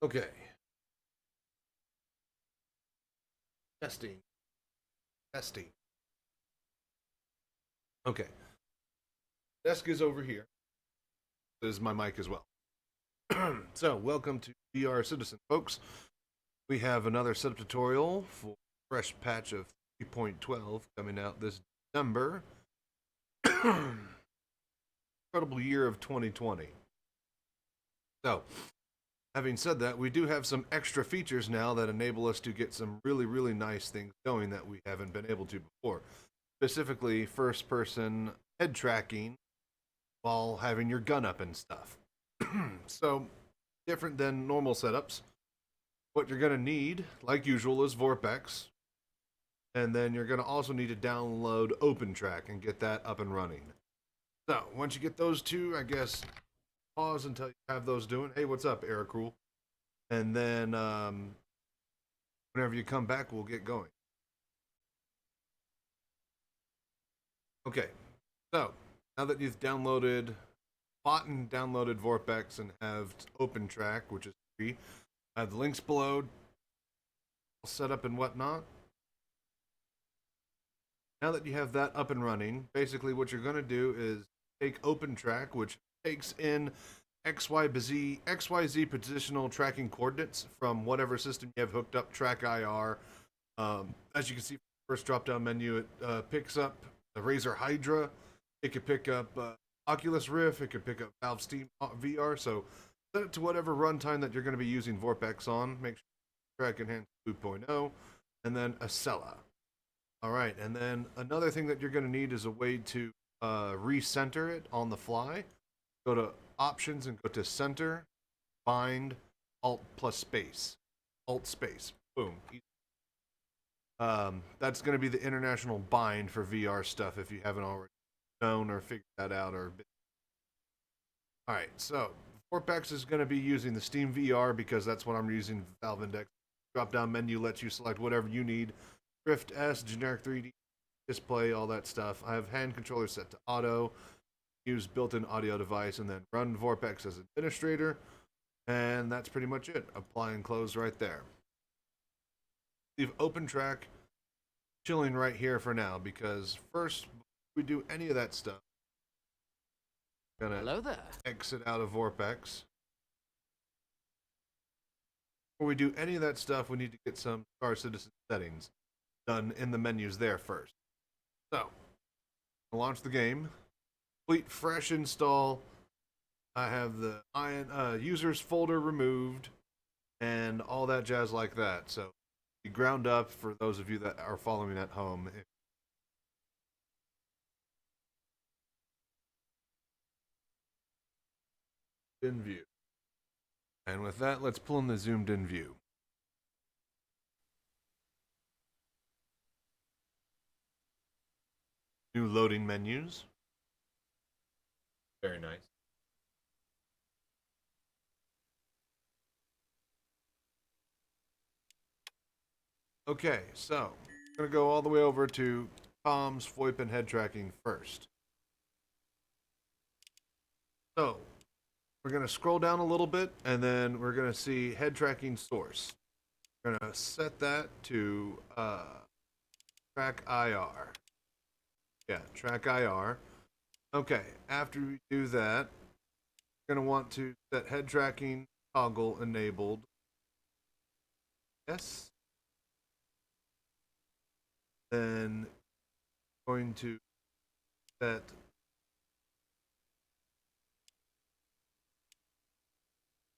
Okay. Testing. Testing. Okay. Desk is over here. This is my mic as well. So, welcome to VR Citizen, folks. We have another setup tutorial for fresh patch of 3.12 coming out this December. Incredible year of 2020. So, having said that, we do have some extra features now that enable us to get some really nice things going that we haven't been able to before. Specifically, first person head tracking while having your gun up and stuff. So, different than normal setups. What you're going to need, like usual, is Vorpex. And then you're going to also need to download OpenTrack and get that up and running. So, once you get those two, I guess pause until you have those doing. Hey, what's up, Eric? And then whenever you come back, we'll get going. Okay, so now that you've bought and downloaded Vorpex and have OpenTrack, which is free, I have the links below, set up and whatnot. Now that you have that up and running, basically what you're going to do is take OpenTrack, which takes in XYZ positional tracking coordinates from whatever system you have hooked up, Track IR. As you can see, first drop-down menu, it picks up the Razer Hydra. It could pick up Oculus Rift. It could pick up Valve Steam VR. So set it to whatever runtime that you're going to be using Vorpex on. Make sure Track Enhanced 2.0, and then Acela. All right, and then another thing that you're going to need is a way to recenter it on the fly. Go to Options and go to Center, Bind, Alt plus Space. Alt space. Boom. That's going to be the international bind for VR stuff if you haven't already known or figured that out. All right, so Vorpex is going to be using the Steam VR because that's what I'm using. Valve Index drop-down menu lets you select whatever you need. Rift S, generic 3D display, all that stuff. I have hand controller set to auto, use built-in audio device, and then run Vorpex as administrator. And that's pretty much it. Apply and close right there. Leave OpenTrack chilling right here for now because first, before we do any of that stuff, I'm gonna Hello there. exit out of Vorpex. Before we do any of that stuff, we need to get some Star Citizen settings done in the menus there first. So, launch the game. Complete fresh install. I have the users folder removed and all that jazz like that. So, ground up for those of you that are following at home. In view. And with that, let's pull in the zoomed in view. New loading menus. Very nice. Okay, so I'm going to go all the way over to comms, VoIP, and head tracking first. So we're going to scroll down a little bit, and then we're going to see head tracking source. We're going to set that to Track IR. Yeah, Track IR. Okay, after we do that, we're going to want to set head tracking toggle enabled. Yes. Then going to set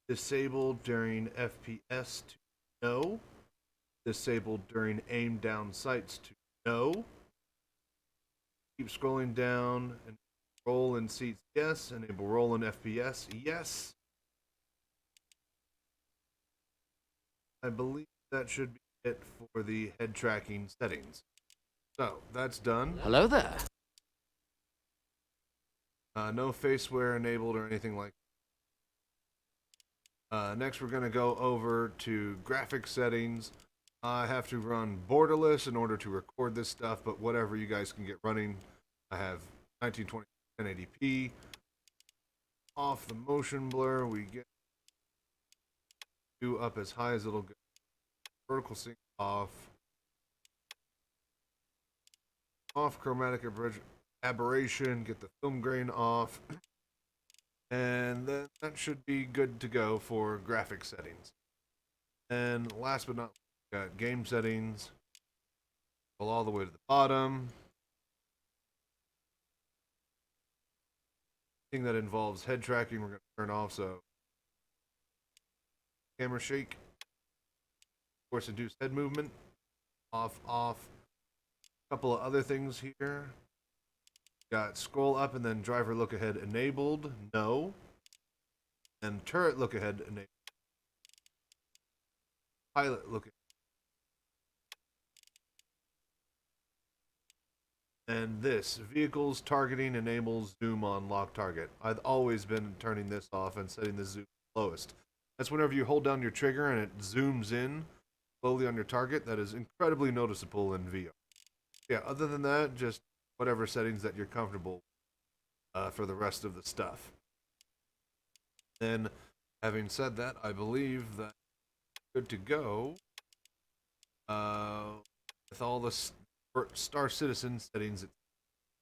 disabled during FPS to no. Disabled during aim down sights to no. Keep scrolling down and roll in seats, yes. Enable roll in FPS, yes. I believe that should be it for the head tracking settings. So that's done. Hello there. No faceware enabled or anything like that. Next, we're going to go over to graphic settings. I have to run borderless in order to record this stuff, but whatever you guys can get running. I have 1920 1080p. Off the motion blur, we get view up as high as it'll go. Vertical sync off. Off chromatic aberration. Get the film grain off. And then that should be good to go for graphic settings. And last but not least, we got game settings. Go all the way to the bottom. Thing that involves head tracking, we're going to turn off. So camera shake, force induced head movement, off. A couple of other things here. Got scroll up and then driver look ahead enabled, no. And turret look ahead enabled. Pilot look ahead. And this, vehicles targeting enables zoom on lock target. I've always been turning this off and setting the zoom lowest. That's whenever you hold down your trigger and it zooms in slowly on your target. That is incredibly noticeable in VR. Yeah, other than that, just whatever settings that you're comfortable for the rest of the stuff. Then, having said that, I believe that good to go with all the Star Citizen settings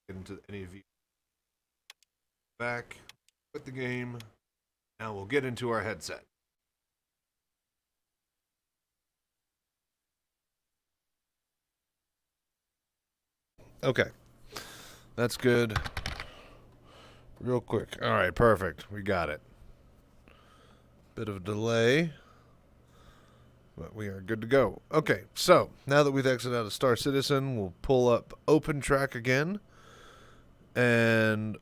into any VR. Back with the game. Now we'll get into our headset. Okay. That's good. Real quick. All right, perfect. We got it. Bit of a delay, but we are good to go. Okay, so now that we've exited out of Star Citizen, we'll pull up OpenTrack again, and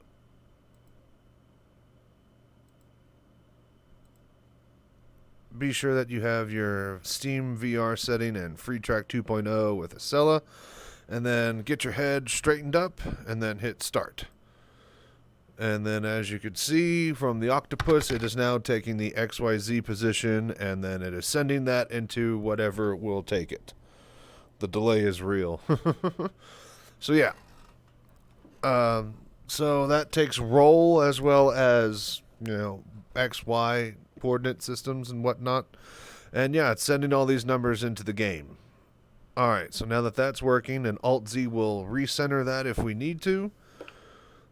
be sure that you have your Steam VR setting and FreeTrack 2.0 with Acela, and then get your head straightened up, and then hit start. And then as you can see from the octopus, it is now taking the XYZ position, and then it is sending that into whatever will take it. The delay is real. So yeah. So that takes roll as well as, XY coordinate systems and whatnot. And yeah, it's sending all these numbers into the game. Alright, so now that that's working, and Alt-Z will recenter that if we need to.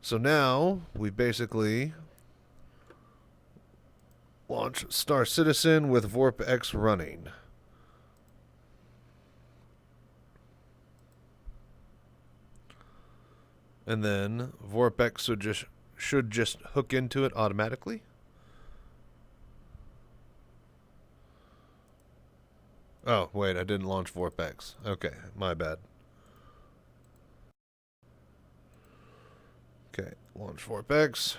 So now, we basically launch Star Citizen with VorpX running. And then VorpX should just hook into it automatically. Oh, wait, I didn't launch VorpX. Okay, my bad. Okay, launch VorpX.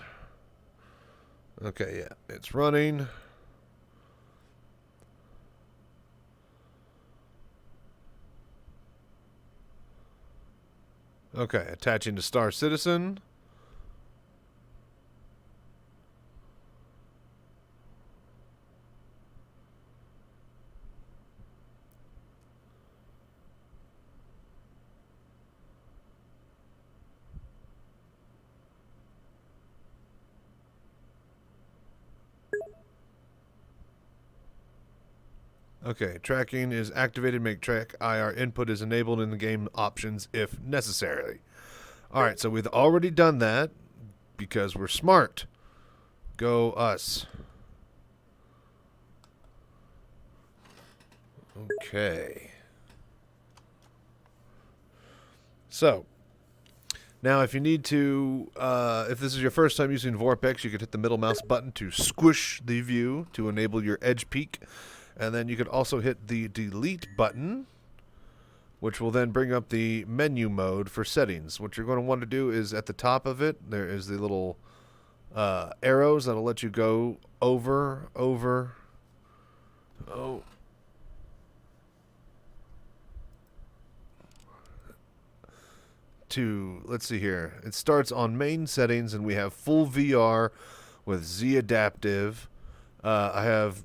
Okay, yeah, it's running. Okay, attaching to Star Citizen. Okay, tracking is activated. Make track IR input is enabled in the game options if necessary. Alright, so we've already done that because we're smart. Go us. Okay. So, now if you need to, if this is your first time using VorpX, you could hit the middle mouse button to squish the view to enable your edge peak. And then you could also hit the delete button, which will then bring up the menu mode for settings. What you're going to want to do is at the top of it, there is the little arrows that'll let you go over. To, let's see here. It starts on main settings, and we have full VR with Z adaptive. I have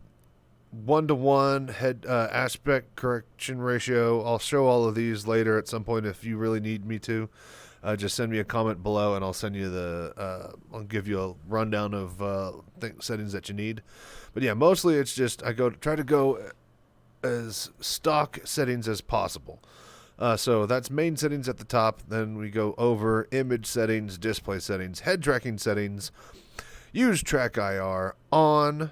1:1 head aspect correction ratio. I'll show all of these later at some point if you really need me to. just send me a comment below, and I'll send you I'll give you a rundown of settings that you need. But yeah, mostly it's just try to go as stock settings as possible. So that's main settings at the top. Then we go over image settings, display settings, head tracking settings. Use track IR on.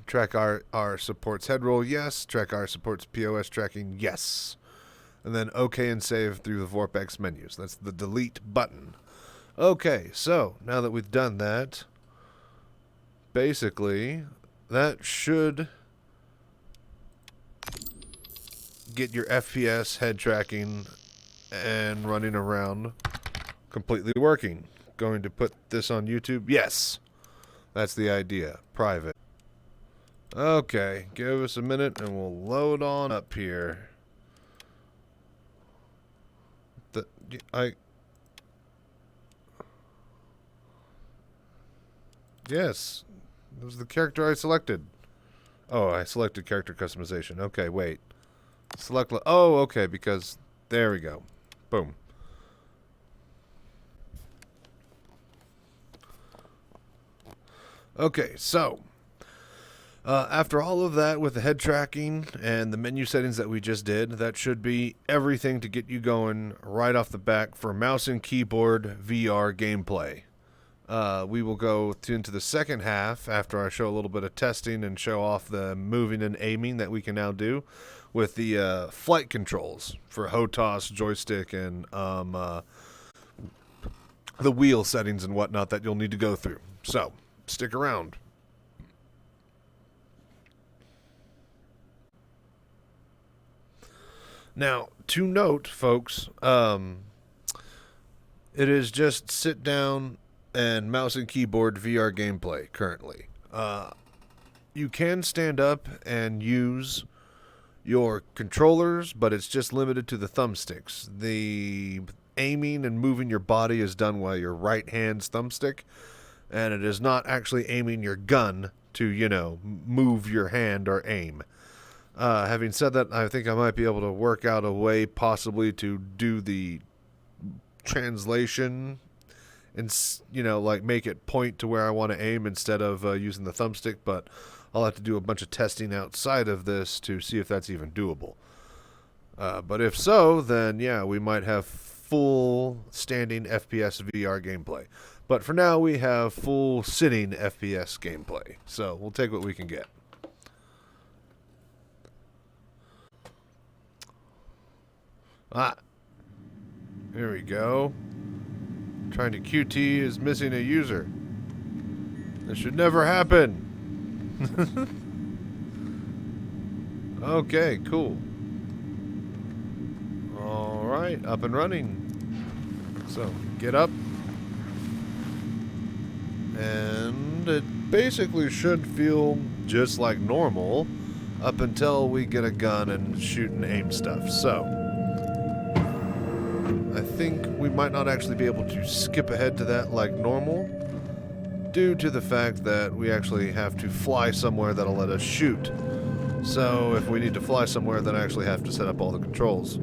Track IR supports head roll, yes. Track IR supports POS tracking, yes. And then OK and save through the VorpX menus. That's the delete button. Okay, so now that we've done that, basically that should get your FPS head tracking and running around completely working. Going to put this on YouTube? Yes. That's the idea. Private. Okay, give us a minute and we'll load on up here. Yes. It was the character I selected. Oh, I selected character customization. Okay, wait. Oh, okay, because there we go. Boom. Okay, so after all of that with the head tracking and the menu settings that we just did, that should be everything to get you going right off the bat for mouse and keyboard VR gameplay. We will go into the second half after I show a little bit of testing and show off the moving and aiming that we can now do with the flight controls for HOTAS, joystick, and the wheel settings and whatnot that you'll need to go through. So, stick around. Now, to note, folks, it is just sit down and mouse and keyboard VR gameplay currently. You can stand up and use your controllers, but it's just limited to the thumbsticks. The aiming and moving your body is done by your right hand's thumbstick, and it is not actually aiming your gun to, move your hand or aim. Having said that, I think I might be able to work out a way possibly to do the translation and, make it point to where I want to aim instead of using the thumbstick, but I'll have to do a bunch of testing outside of this to see if that's even doable. But if so, then yeah, we might have full standing FPS VR gameplay. But for now, we have full sitting FPS gameplay. So we'll take what we can get. Here we go. Trying to QT is missing a user. This should never happen. Okay, cool. Alright, up and running. So, get up. And it basically should feel just like normal up until we get a gun and shoot and aim stuff. So, I think we might not actually be able to skip ahead to that like normal, due to the fact that we actually have to fly somewhere that'll let us shoot. So if we need to fly somewhere, then I actually have to set up all the controls.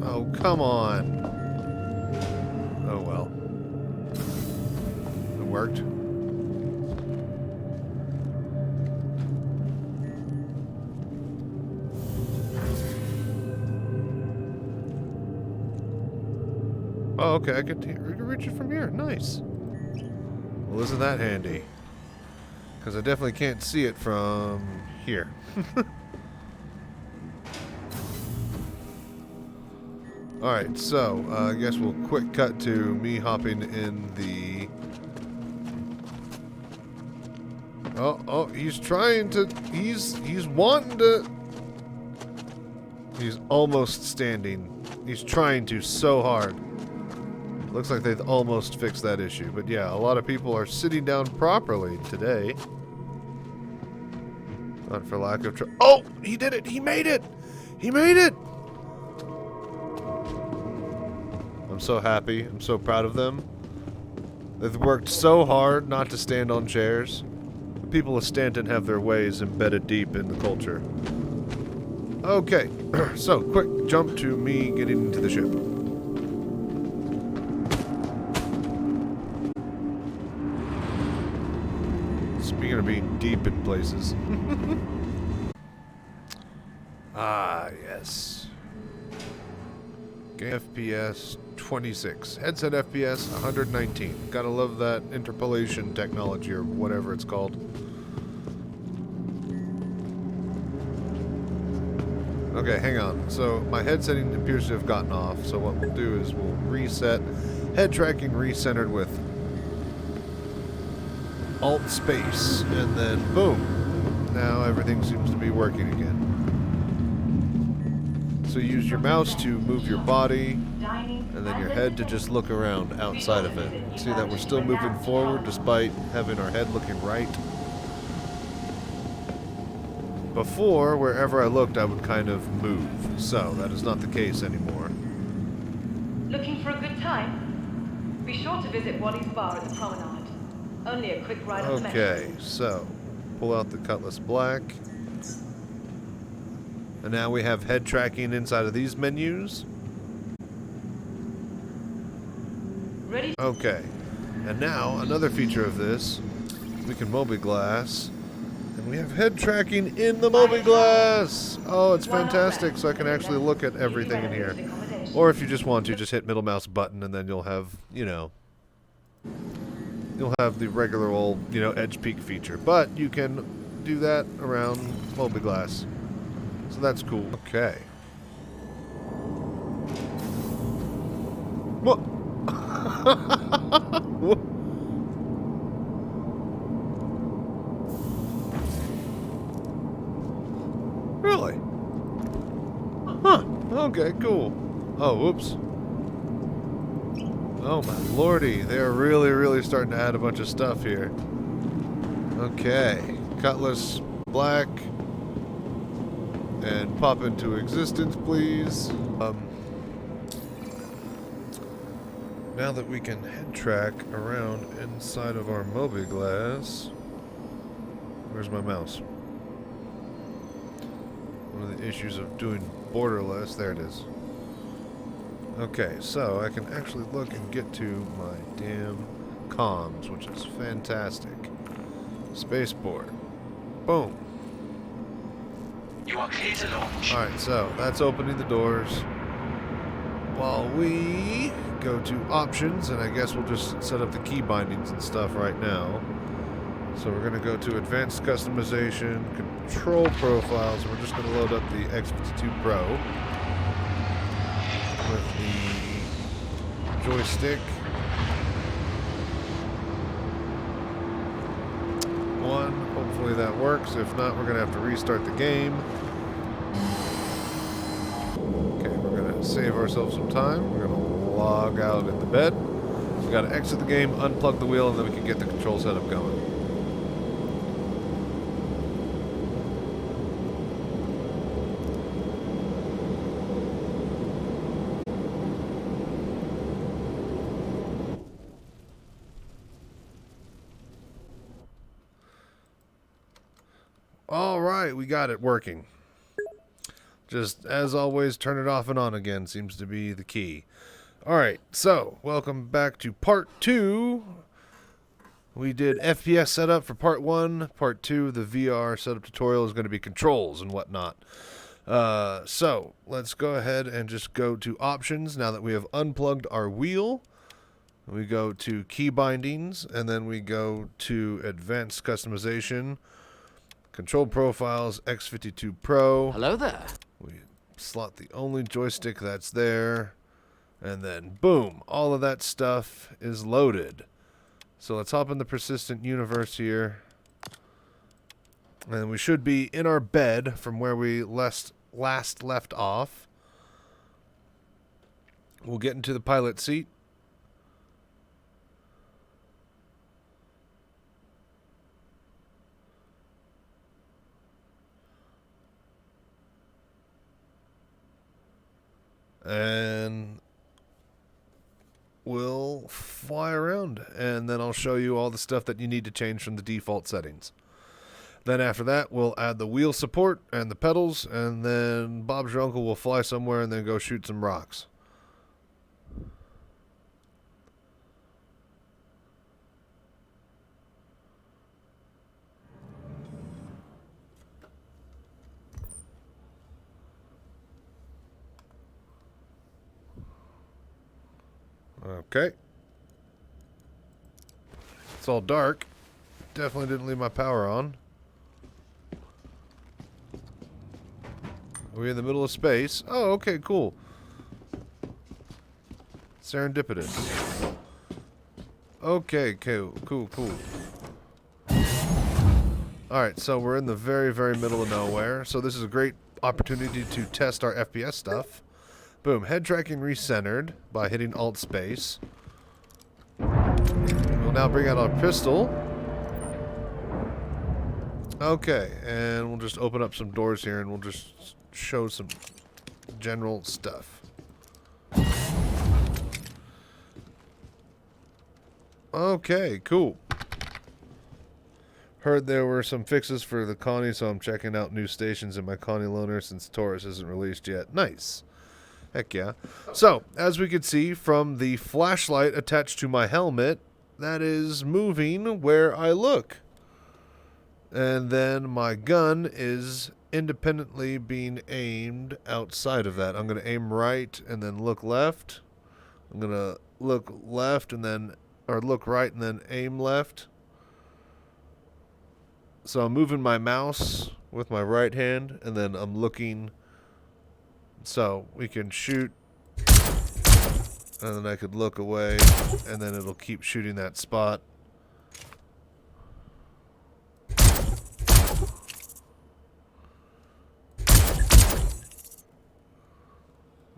Oh, come on. Oh well. It worked. Oh, okay, I can reach it from here. Nice. Well, isn't that handy? Because I definitely can't see it from here. Alright, so, I guess we'll quick cut to me hopping in the... Oh, he's trying to... He's wanting to... He's almost standing. He's trying to so hard. Looks like they've almost fixed that issue. But yeah, a lot of people are sitting down properly today. Not for lack of Oh! He did it! He made it! He made it! I'm so happy. I'm so proud of them. They've worked so hard not to stand on chairs. The people of Stanton have their ways embedded deep in the culture. Okay, so quick jump to me getting into the ship. Speaking of being deep in places. Ah, yes. Game FPS 26. Headset FPS 119. Gotta love that interpolation technology or whatever it's called. Okay, hang on. So my head setting appears to have gotten off. So what we'll do is we'll reset. Head tracking recentered with Alt space. And then boom. Now everything seems to be working again. So use your mouse to move your body, and then your head to just look around outside of it. See that we're still moving forward despite having our head looking right. Before, wherever I looked, I would kind of move. So that is not the case anymore. Looking for a good time? Be sure to visit Wally's bar at the promenade. Only a quick ride on the metro. Okay, so pull out the Cutlass Black. And now we have head tracking inside of these menus. Ready? Okay. And now, another feature of this, we can mobi-glass. And we have head tracking in the mobi-glass! Oh, it's fantastic, so I can actually look at everything in here. Or if you just want to, just hit middle mouse button and then you'll have, you know, you'll have the regular old, you know, edge peak feature. But you can do that around mobi-glass. So that's cool. Okay. What? What? Really? Huh. Okay, cool. Oh, whoops. Oh my lordy. They're really starting to add a bunch of stuff here. Okay. Cutlass Black. And pop into existence, please. Now that we can head track around inside of our mobi-glass. Where's my mouse? One of the issues of doing borderless. There it is. Okay, so I can actually look and get to my damn comms, which is fantastic. Spaceport. Boom. You are clear to launch. Alright, so that's opening the doors. While we go to options, and I guess we'll just set up the key bindings and stuff right now. So we're going to go to advanced customization, control profiles, and we're just going to load up the X52 Pro with the joystick. Hopefully that works. If not, we're going to have to restart the game. Okay, we're going to save ourselves some time. We're going to log out in the bed. We got to exit the game, unplug the wheel, and then we can get the control setup going. Alright, we got it working. Just, as always, turn it off and on again seems to be the key. Alright, so, welcome back to part 2. We did FPS setup for part 1. Part 2, the VR setup tutorial is going to be controls and whatnot. So, let's go ahead and just go to options now that we have unplugged our wheel. We go to key bindings, and then we go to advanced customization. Control profiles, X52 Pro. Hello there. We slot the only joystick that's there. And then, boom, all of that stuff is loaded. So let's hop in the persistent universe here. And we should be in our bed from where we last left off. We'll get into the pilot seat. And we'll fly around, and then I'll show you all the stuff that you need to change from the default settings. Then after that, we'll add the wheel support and the pedals, and then Bob's your uncle will fly somewhere and then go shoot some rocks. Okay. It's all dark. Definitely didn't leave my power on. Are we in the middle of space? Oh, okay, cool. Serendipitous. Okay, cool. Alright, so we're in the very, very middle of nowhere. So this is a great opportunity to test our FPS stuff. Boom, head tracking recentered by hitting Alt Space. We'll now bring out our pistol. Okay, and we'll just open up some doors here and we'll just show some general stuff. Okay, cool. Heard there were some fixes for the Connie, so I'm checking out new stations in my Connie loaner since Taurus isn't released yet. Nice. Heck yeah. So, as we can see from the flashlight attached to my helmet, that is moving where I look. And then my gun is independently being aimed outside of that. I'm going to aim right and then look left. I'm going to look left and then, or look right and then aim left. So I'm moving my mouse with my right hand and then I'm looking. So we can shoot and then I could look away and then it'll keep shooting that spot.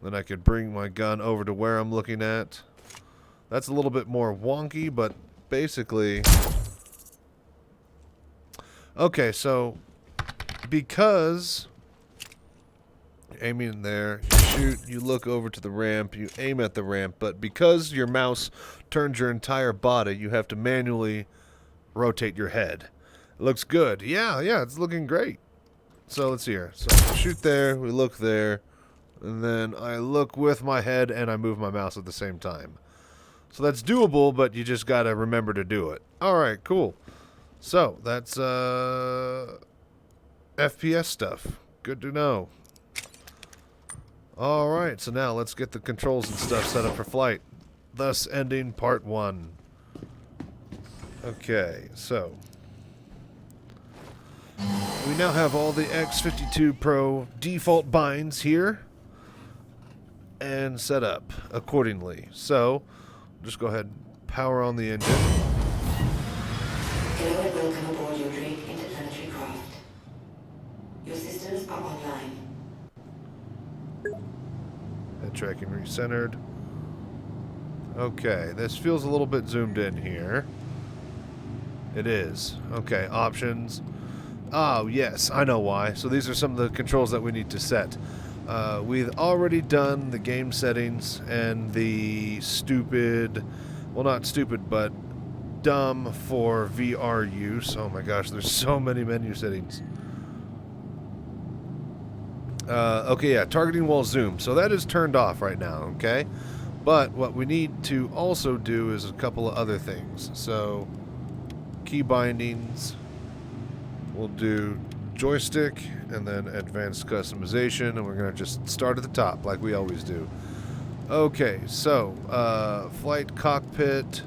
Then I could bring my gun over to where I'm looking at. That's a little bit more wonky, but basically... Okay, so because aiming there, you shoot, you look over to the ramp, you aim at the ramp, but because your mouse turns your entire body, you have to manually rotate your head. It looks good. Yeah, it's looking great. So let's see here. So we shoot there, we look there, and then I look with my head and I move my mouse at the same time. So that's doable, but you just gotta remember to do it. Alright, cool. So, that's FPS stuff. Good to know. Alright, so now let's get the controls and stuff set up for flight. Thus ending part 1. Okay, so we now have all the X52 Pro default binds here and set up accordingly. So, just go ahead and power on the engine. Hello and welcome aboard your Drake interplanetary craft. Your systems are online. Head tracking recentered. Okay, this feels a little bit zoomed in here. It is. Okay, options. Oh, yes, I know why. So these are some of the controls that we need to set. We've already done the game settings and the stupid, well, not stupid, but dumb for VR use. Oh my gosh, there's so many menu settings. Okay, yeah, targeting while zoom. So that is turned off right now, okay? But what we need to also do is a couple of other things. So, key bindings. We'll do joystick and then advanced customization, and we're going to just start at the top like we always do. Okay, so, flight cockpit,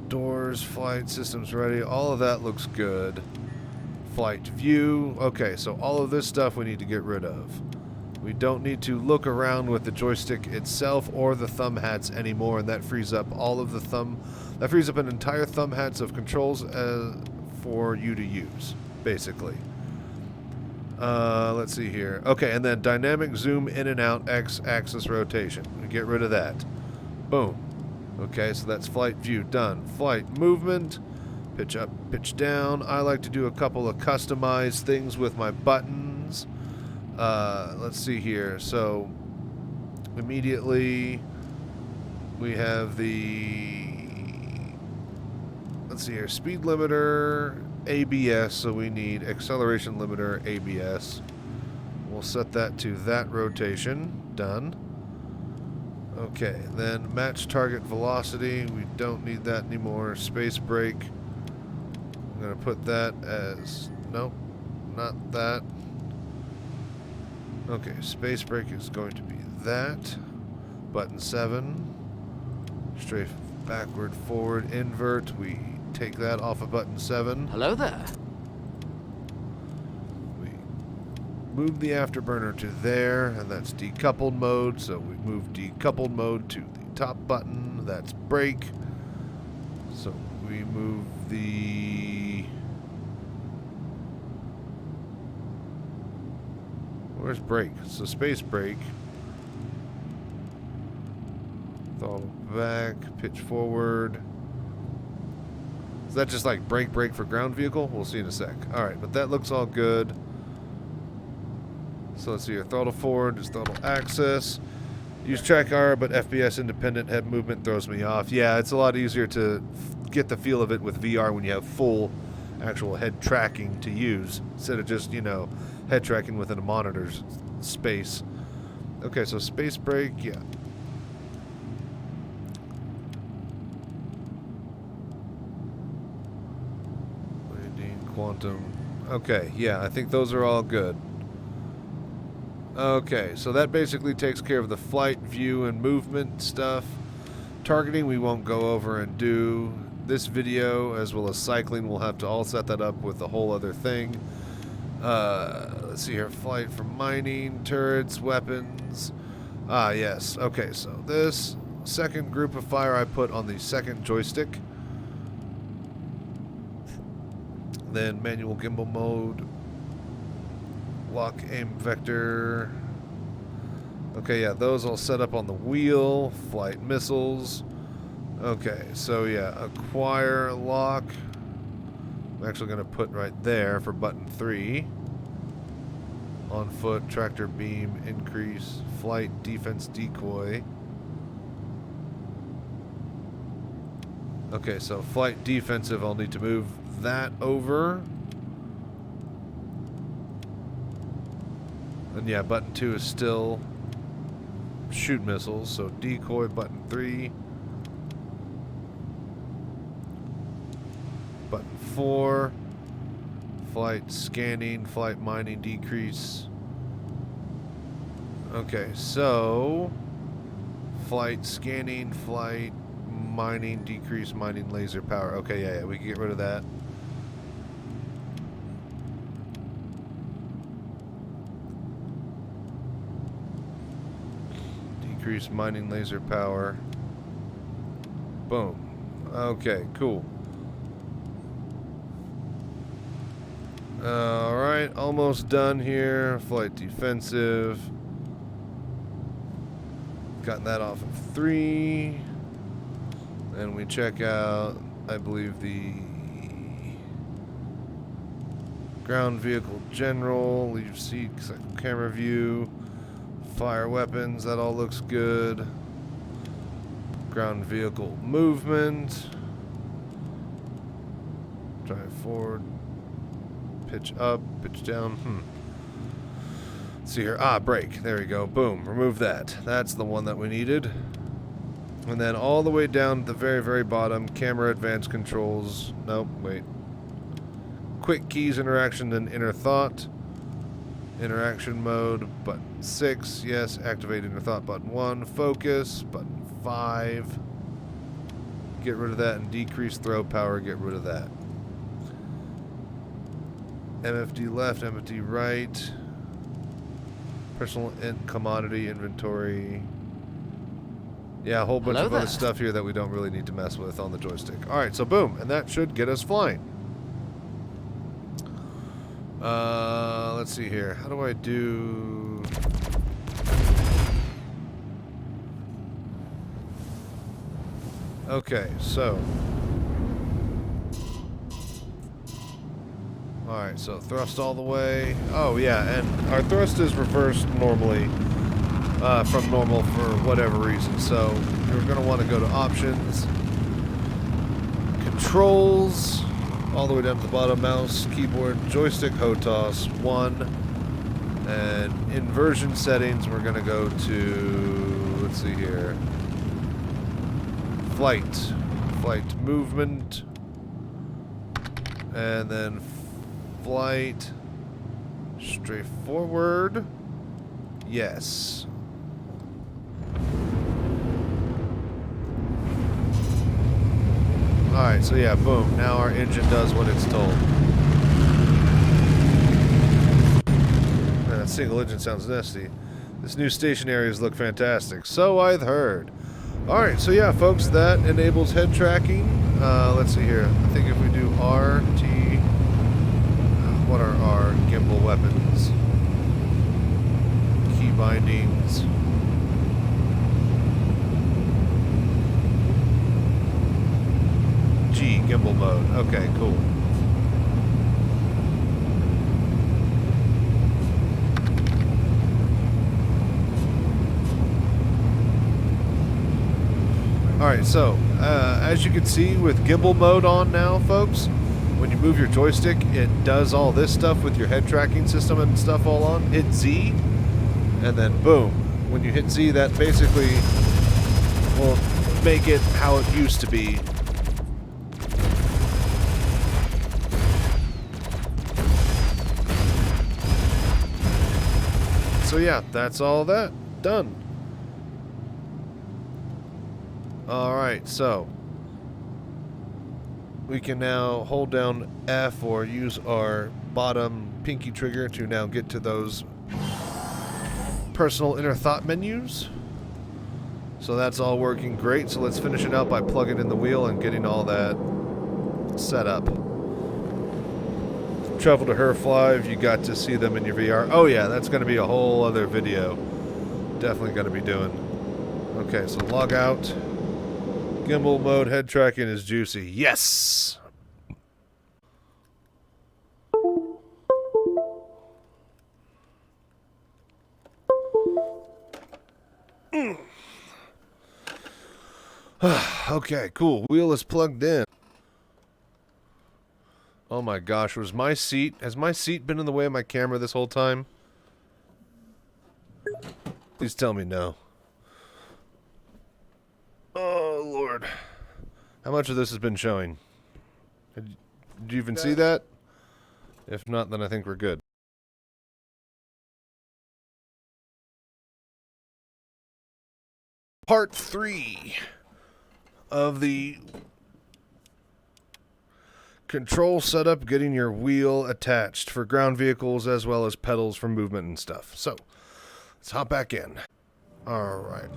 doors, flight systems ready, all of that looks good. Flight view. Okay, so all of this stuff we need to get rid of. We don't need to look around with the joystick itself or the thumb hats anymore, and that frees up all of the that frees up an entire thumb hats of controls for you to use, basically. Let's see here. Okay, and then dynamic zoom in and out, X-axis rotation. We get rid of that. Boom. Okay, so that's flight view done. Flight movement. Pitch up, pitch down. I like to do a couple of customized things with my buttons. Let's see here. So, immediately, we have the... let's see here. Speed limiter, ABS, so we need acceleration limiter, ABS. We'll set that to that rotation. Done. Okay, then match target velocity. We don't need that anymore. Space brake. I'm going to put that as... Nope, not that. Okay, space brake is going to be that. Button 7. Strafe backward, forward, invert. We take that off of button 7. Hello there. We move the afterburner to there, and that's decoupled mode. So we move decoupled mode to the top button. That's brake. So we move the... Where's brake? So space brake. Throttle back, pitch forward. Is that just like brake for ground vehicle? We'll see in a sec. Alright, but that looks all good. So let's see here. Throttle forward is throttle access. Use track R, but FPS independent head movement throws me off. Yeah, it's a lot easier to get the feel of it with VR when you have full actual head tracking to use instead of just, you know, head tracking within a monitor's space. Okay, so space brake, yeah. Quantum. Okay, yeah, I think those are all good. Okay, so that basically takes care of the flight, view, and movement stuff. Targeting we won't go over and do. This video, as well as cycling, we'll have to all set that up with a whole other thing. Let's see here. Flight for mining, turrets, weapons. Ah, yes. Okay, so this second group of fire I put on the second joystick. Then manual gimbal mode, lock aim vector. Okay, yeah, those all set up on the wheel. Flight missiles. Okay, so yeah, acquire lock. I'm actually going to put right there for button 3. On foot, tractor beam, increase, flight, defense, decoy. Okay, so flight defensive, I'll need to move that over. And yeah, button 2 is still shoot missiles, so decoy, button 3. Button 4, flight scanning, flight mining, decrease. Okay, so flight scanning, flight mining, decrease, mining, laser power. Okay, yeah, we can get rid of that. Decrease mining, laser power. Boom. Okay, cool. Alright, almost done here. Flight defensive. Gotten that off of 3. And we check out, I believe, the ground vehicle general, leave seat, camera view, fire weapons, that all looks good. Ground vehicle movement. Drive forward. Pitch up, pitch down. Let's see here. Ah, brake. There we go. Boom. Remove that. That's the one that we needed. And then all the way down to the very, very bottom, camera advanced controls. Nope, wait. Quick keys interaction, then inner thought. Interaction mode, button 6. Yes, activate inner thought, button 1. Focus, button 5. Get rid of that and decrease throw power, get rid of that. MFD left, MFD right. Personal commodity inventory. Yeah, a whole bunch of other stuff here that we don't really need to mess with on the joystick. Alright, so boom, and that should get us flying. Let's see here. How do I do... Okay, so... Alright, so thrust all the way. Oh, yeah, and our thrust is reversed normally. From normal for whatever reason. So you're going to want to go to options, controls, all the way down to the bottom, mouse, keyboard, joystick, HOTAS, 1. And inversion settings, we're going to go to, let's see here, flight movement, and then flight straightforward, yes. Alright, so yeah, boom, now our engine does what it's told. Man, that single engine sounds nasty. This new station areas look fantastic. So I've heard. Alright, so yeah, folks, that enables head tracking. Let's see here. I think if we do R, T, what are our gimbal weapons? Key bindings. G, gimbal mode. Okay, cool. Alright, so, as you can see with gimbal mode on now, folks, when you move your joystick, it does all this stuff with your head tracking system and stuff all on. Hit Z, and then boom. When you hit Z, that basically will make it how it used to be. So yeah, that's all that. Done. Alright, so we can now hold down F or use our bottom pinky trigger to now get to those personal inner thought menus. So that's all working great. So let's finish it out by plugging in the wheel and getting all that set up. Travel to Herf Live, you got to see them in your VR. Oh yeah, that's going to be a whole other video. Definitely going to be doing. Okay, so log out. Gimbal mode head tracking is juicy. Yes! Okay, cool. Wheel is plugged in. Oh my gosh, has my seat been in the way of my camera this whole time? Please tell me no. Oh, Lord. How much of this has been showing? Did you even see that? If not, then I think we're good. Part 3 of the control setup, getting your wheel attached for ground vehicles as well as pedals for movement and stuff. So, let's hop back in. Alright.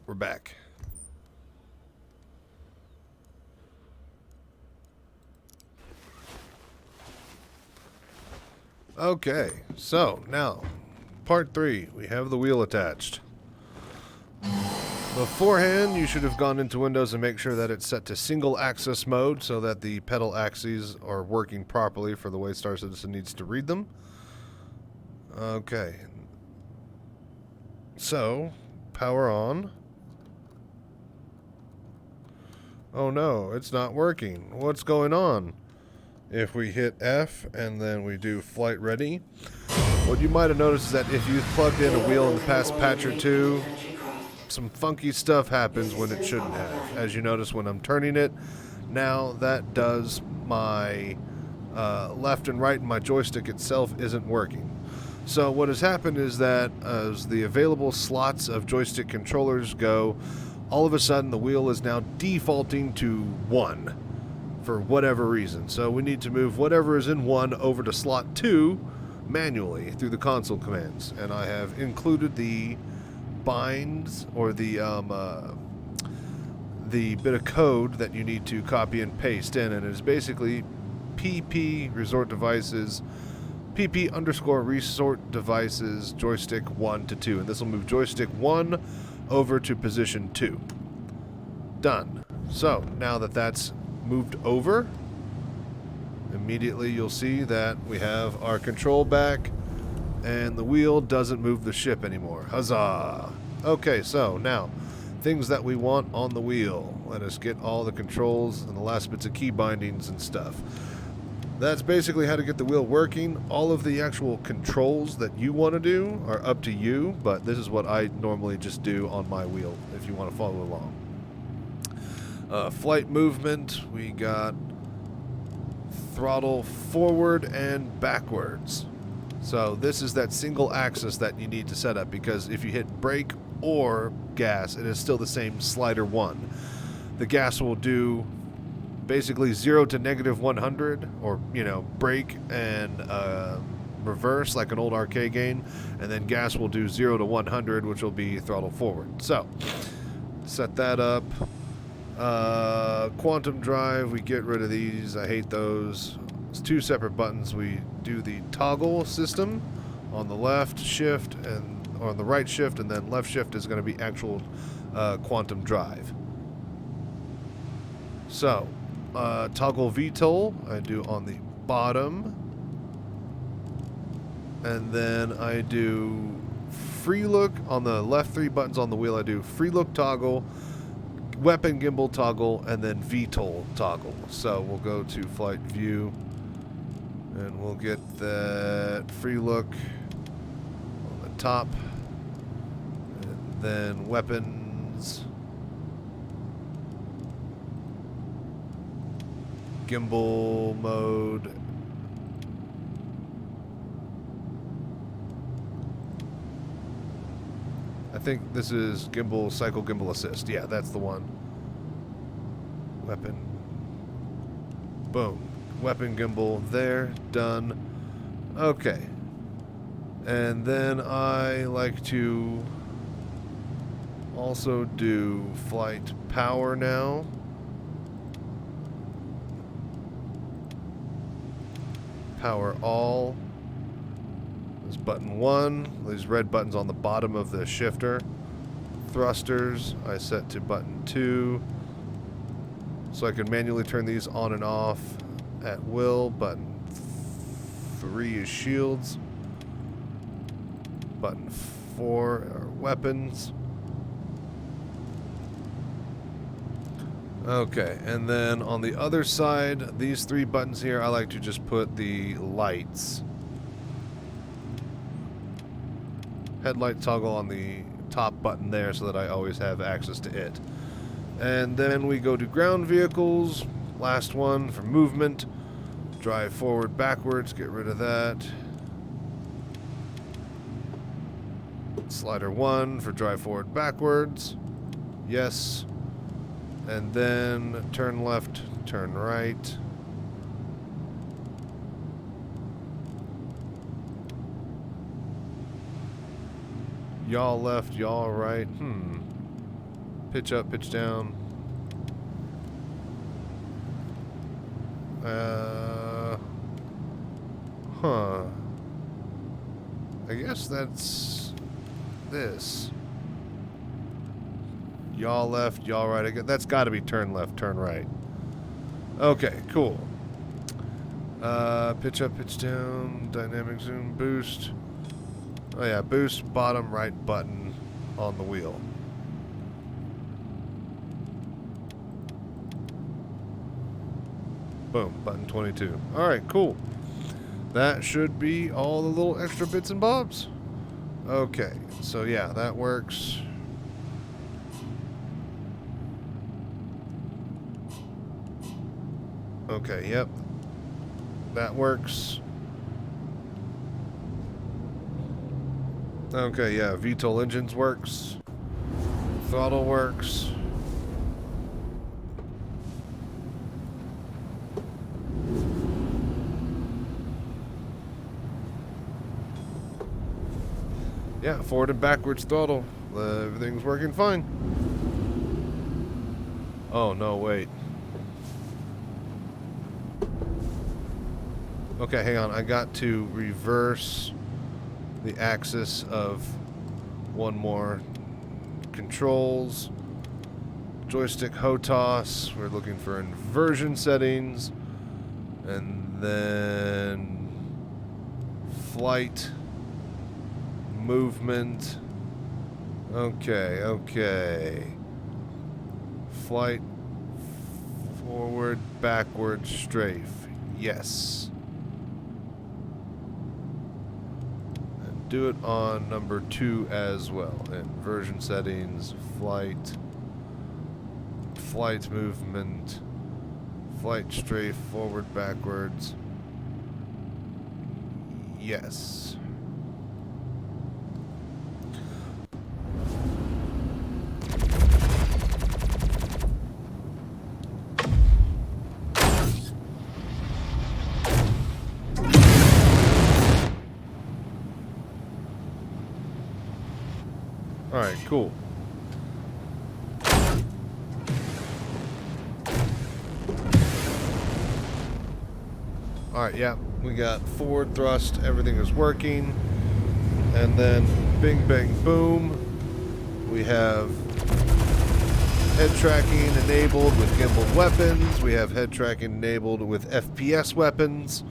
We're back. Okay, so now, part 3, we have the wheel attached. Beforehand, you should have gone into Windows and make sure that it's set to single axis mode so that the pedal axes are working properly for the way Star Citizen needs to read them. Okay. So, power on. Oh no, it's not working. What's going on? If we hit F and then we do flight ready, what you might have noticed is that if you plugged in a wheel in the past patch or two, some funky stuff happens when it shouldn't have. As you notice when I'm turning it, now that does my left and right, and my joystick itself isn't working. So what has happened is that as the available slots of joystick controllers go, all of a sudden the wheel is now defaulting to 1 for whatever reason. So we need to move whatever is in 1 over to slot 2 manually through the console commands. And I have included the binds or the bit of code that you need to copy and paste in, and it is basically pp resort devices pp underscore resort devices joystick 1 to 2, and this will move joystick 1 over to position 2. Done. So now that that's moved over, immediately you'll see that we have our control back and the wheel doesn't move the ship anymore. Huzzah! Okay, so now things that we want on the wheel. let us get all the controls and the last bits of key bindings and stuff. That's basically how to get the wheel working. All of the actual controls that you want to do are up to you, but this is what I normally just do on my wheel if you want to follow along. Flight movement, we got throttle forward and backwards. So this is that single axis that you need to set up, because if you hit brake or gas, it is still the same slider 1. The gas will do basically 0 to negative 100, or, you know, brake and reverse like an old arcade game, and then gas will do 0 to 100, which will be throttle forward. So set that up. Quantum drive, we get rid of these. I hate those. It's 2 separate buttons. We do the toggle system on the left shift, and or on the right shift, and then left shift is going to be actual quantum drive. So toggle VTOL I do on the bottom, and then I do free look on the left 3 buttons on the wheel. I do free look toggle, weapon gimbal toggle, and then VTOL toggle. So we'll go to flight view, and we'll get that free look on the top, and then weapons, gimbal mode, I think this is gimbal cycle gimbal assist. Yeah, that's the one. Weapon. Boom. Weapon gimbal there. Done. Okay. And then I like to also do flight power now. Power all. This button 1, these red buttons on the bottom of the shifter. Thrusters, I set to button 2, so I can manually turn these on and off at will. Button 3 is shields. Button 4 are weapons. Okay, and then on the other side, these 3 buttons here, I like to just put the lights. Headlight toggle on the top button there, so that I always have access to it. And then we go to ground vehicles, last one for movement. Drive forward, backwards, get rid of that. Slider 1 for drive forward, backwards. Yes. And then turn left, turn right. Yaw left, yaw right. Pitch up, pitch down. I guess that's this. Yaw left, yaw right. That's got to be turn left, turn right. Okay, cool. Pitch up, pitch down. Dynamic zoom, boost. Oh yeah, boost, bottom right button on the wheel. Boom, button 22. Alright, cool. That should be all the little extra bits and bobs. Okay, so yeah, that works. Okay, yep. That works. Okay, yeah, VTOL engines works. Throttle works. Yeah, forward and backwards throttle. Everything's working fine. Oh, no, wait. Okay, hang on. I got to reverse the axis of one more. Controls, joystick HOTAS, we're looking for inversion settings, and then flight, movement, okay, flight Forward, backward, strafe. Yes. And do it on number 2 as well. Inversion settings, flight movement, flight strafe, forward, backwards. Yes. Alright, cool. Alright, yeah, we got forward thrust, everything is working. And then, bing, bang, boom, we have head tracking enabled with gimbaled weapons. We have head tracking enabled with FPS weapons.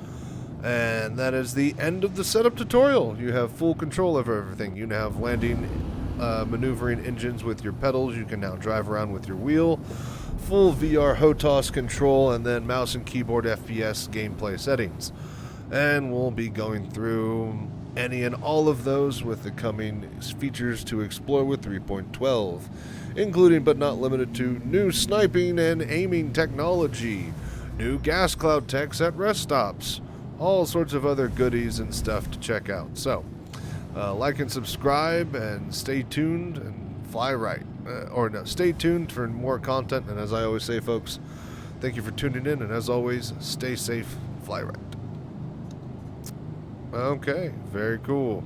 And that is the end of the setup tutorial. You have full control over everything. You now have landing, maneuvering engines with your pedals. You can now drive around with your wheel. Full VR HOTAS control, and then mouse and keyboard FPS gameplay settings. And we'll be going through any and all of those with the coming features to explore with 3.12, including but not limited to new sniping and aiming technology, new gas cloud techs at rest stops, all sorts of other goodies and stuff to check out. So, like and subscribe, and stay tuned and fly right. Stay tuned for more content. And as I always say, folks, thank you for tuning in. And as always, stay safe, fly right. Okay, very cool.